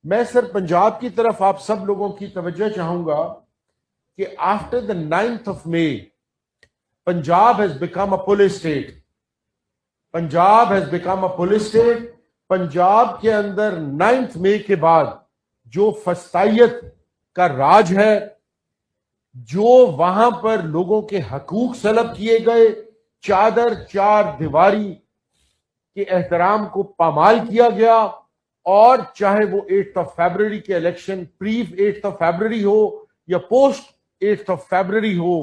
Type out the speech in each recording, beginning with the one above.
मैं सर पंजाब की तरफ आप सब लोगों की तवज्जो चाहूंगा कि after the 9th of May Punjab has become a police state. Punjab has become a police state. Punjab के अंदर 9th मई के बाद जो फस्तायत का राज है, जो वहां पर लोगों के हकूक सलब किए गए, चादर चार दीवारी के एहतराम को पामाल किया गया, और चाहे वो 8th of February के election pre 8th of February हो या पोस्ट 8th of February हो,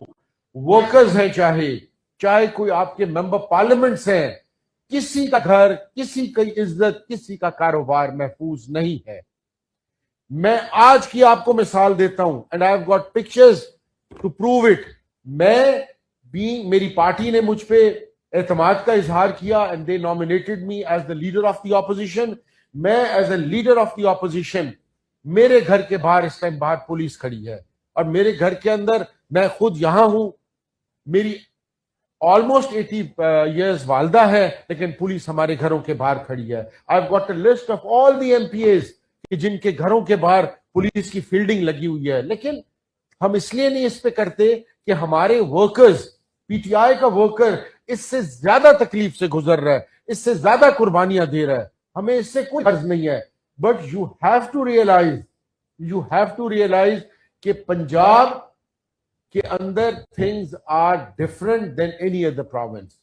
वर्कर्स हैं, चाहे चाहे कोई आपके मेंबर पार्लियामेंट्स हैं, किसी का घर, किसी की इज्जत, किसी का कारोबार महफूज नहीं है। मैं आज की आपको मिसाल देता हूं, and I have got pictures to prove it. मेरी पार्टी ने मुझ पे एतमाद का इजहार किया and they nominated me as the leader of the opposition. मैं as a leader of the opposition, मेरे घर के बाहर इस टाइम बाहर पुलिस खड़ी है, और मेरे घर के अंदर मैं खुद यहां हूं। मेरी ऑलमोस्ट 80 years वालदा है, लेकिन पुलिस हमारे घरों के बाहर खड़ी है। आई have got a list of all the MPS जिनके घरों के बाहर पुलिस की फील्डिंग लगी हुई है। लेकिन हम इसलिए नहीं इस पे करते कि हमारे वर्कर्स, पीटीआई का वर्कर इससे ज्यादा तकलीफ से गुजर रहा है, इससे ज्यादा कुर्बानियां दे रहा है, हमें इससे कोई गर्ज नहीं है। But you have to realise कि पंजाब के अंदर things are different than any other province.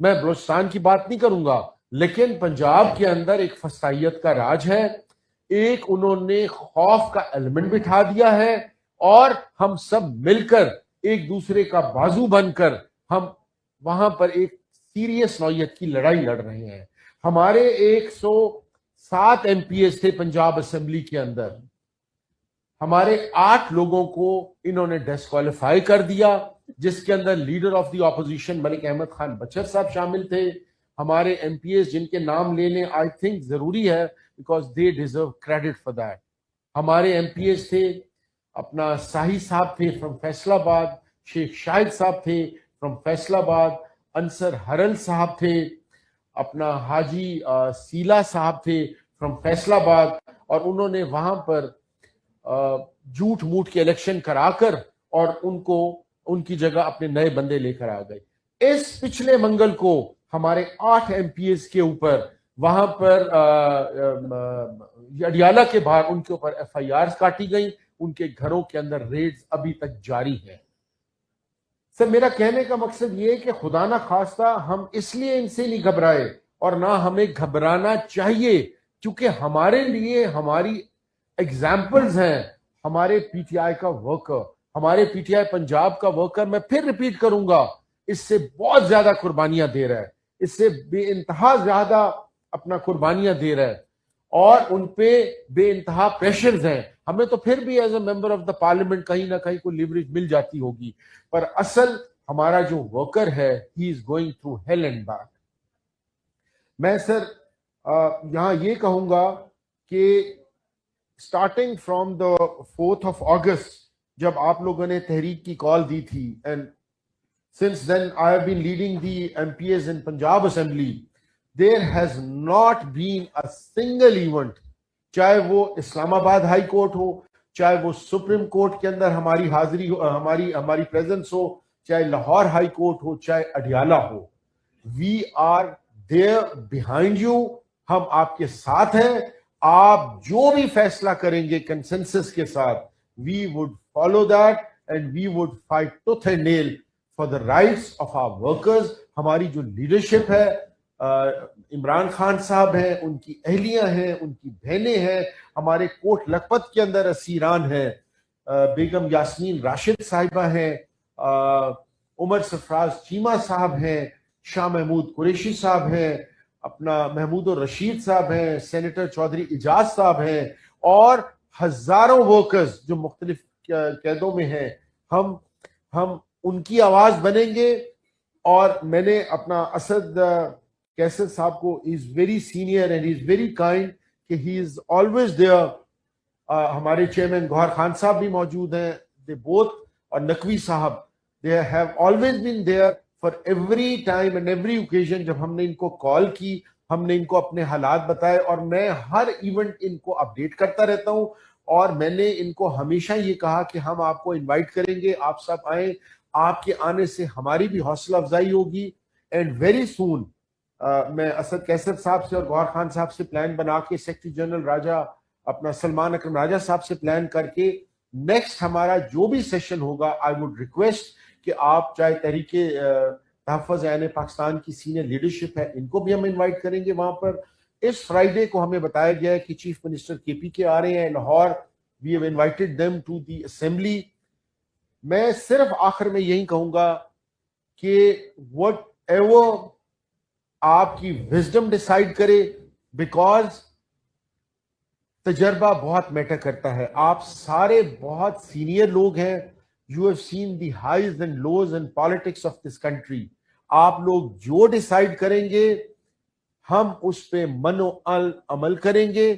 मैं बलूचिस्तान की बात नहीं करूंगा, लेकिन पंजाब के अंदर एक फसाइयत का राज है, एक उन्होंने खौफ का एलिमेंट बिठा दिया है, और हम सब मिलकर एक दूसरे का बाजू बनकर हम वहां पर एक सीरियस नौयत की लड़ाई लड़ रहे हैं। हमारे 107 एमपीएस थे पंजाब असेंबली के अंदर, हमारे 8 लोगों को इन्होंने डिस्क्वालीफाई कर दिया, जिसके अंदर leader of the opposition Malik Ahmad Khan Bachar साहब शामिल थे। हमारे एमपीएस जिनके नाम लेने आई थिंक जरूरी है, because they deserve credit for that. हमारे एमपीएस थे, अपना साही साहब थे फ्रॉम फैसलाबाद, शेख शाहिद साहब थे फ्रॉम फैसलाबाद, अंसर हरल साहब थे, अपना हाजी सीला साहब थे फ्रॉम फैसलाबाद, और उन्होंने वहां पर झूठ मूठ के इलेक्शन कराकर और उनको उनकी जगह अपने नए बंदे लेकर आ गए। इस पिछले मंगल को हमारे 8 एमपीएस के ऊपर वहां पर अडियाला के बाहर उनके ऊपर एफआईआर काटी गई, उनके घरों के अंदर रेड्स अभी तक जारी है। सर, मेरा कहने का मकसद ये है कि खुदा ना खास्ता हम इसलिए इनसे नहीं घबराए, और ना हमें घबराना चाहिए, क्योंकि हमारे लिए हमारी एग्जाम्पल्स हैं। हमारे पीटीआई का वर्कर, हमारे पीटीआई पंजाब का वर्कर, मैं फिर रिपीट करूंगा, इससे बहुत ज्यादा कुर्बानियां दे रहा है, इससे बेइंतहा ज्यादा अपना कुर्बानियां दे रहा है, और उनपे बेइंतहा प्रेशर्स हैं। हमें तो फिर भी as a member of the parliament कहीं ना कहीं कोई लिवरेज मिल जाती होगी, पर असल हमारा जो वर्कर है, he is going through hell and back. मैं सर यहां ये कहूंगा कि starting from the 4th of August, जब आप लोगों ने तहरीक की कॉल दी थी, and since then I have been leading the MPs in Punjab assembly, there has not been a single event, चाहे वो इस्लामाबाद हाई कोर्ट हो, चाहे वो सुप्रीम कोर्ट के अंदर हमारी हाजिरी हो, हमारी प्रेजेंस हो, चाहे लाहौर हाई कोर्ट हो, चाहे अडियाला हो, we are there behind you. हम आपके साथ हैं। आप जो भी फैसला करेंगे कंसेंसस के साथ, we would follow that, and we would fight tooth and nail for the rights of our workers. हमारी जो लीडरशिप है, इमरान खान साहब हैं, उनकी अहलियां हैं, उनकी बहनें हैं, हमारे कोट लखपत के अंदर असीरान हैं, बेगम यास्मीन राशिद साहिबा हैं, उमर सरफराज चीमा साहब हैं, शाह महमूद कुरैशी साहब हैं, अपना महमूद और रशीद साहब हैं, सेनेटर चौधरी इजाज साहब हैं, और हजारों वर्कर्स जो मुख्तलिफ कैदों में हैं। हम उनकी आवाज बनेंगे। और मैंने अपना असद कैसर साहब को, is very senior and is very kind, कि ही इज ऑलवेज देयर। हमारे चेयरमैन गौहर खान साहब भी मौजूद हैं, दे बोथ, और नकवी साहब, they have always been there for every time and every occasion. जब हमने इनको कॉल की, हमने इनको अपने हालात बताए और मैं हर इवेंट इनको अपडेट करता रहता हूं और मैंने इनको हमेशा ये कहा कि हम आपको इनवाइट करेंगे, आप सब आए, आपके आने से हमारी भी हौसला अफजाई होगी। एंड वेरी सून मैं असद कैसर साहब से और गौहर खान साहब से प्लान बना के, सेक्रेटरी जनरल राजा अपना सलमान अकरम राजा साहब से प्लान करके नेक्स्ट हमारा जो भी सेशन होगा, आई वुड रिक्वेस्ट कि आप चाहे तहरीके तहफ़्फ़ुज़ ऐन पाकिस्तान की सीनियर लीडरशिप है, इनको भी हम इनवाइट करेंगे वहां पर। इस फ्राइडे को हमें बताया गया है कि चीफ मिनिस्टर केपी के आ रहे हैं Lahore, we have invited them to the assembly. मैं सिर्फ आखिर में यही कहूंगा कि वट एवर आपकी विजडम डिसाइड करे, बिकॉज तजर्बा बहुत मैटर करता है। आप सारे बहुत सीनियर लोग हैं, you have seen the highs and lows in politics of this country. आप लोग जो डिसाइड करेंगे हम उस पे मनो अमल करेंगे।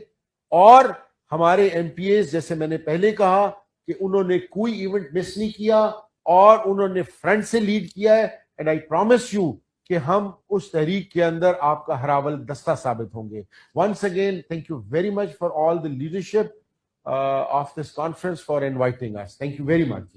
और हमारे एमपीएस, जैसे मैंने पहले कहा कि उन्होंने कोई इवेंट मिस नहीं किया और उन्होंने फ्रंट से लीड किया है। एंड आई प्रॉमिस यू कि हम उस तहरीक के अंदर आपका हरावल दस्ता साबित होंगे। Once again thank you very much for all the leadership of this conference for inviting us. Thank you very much.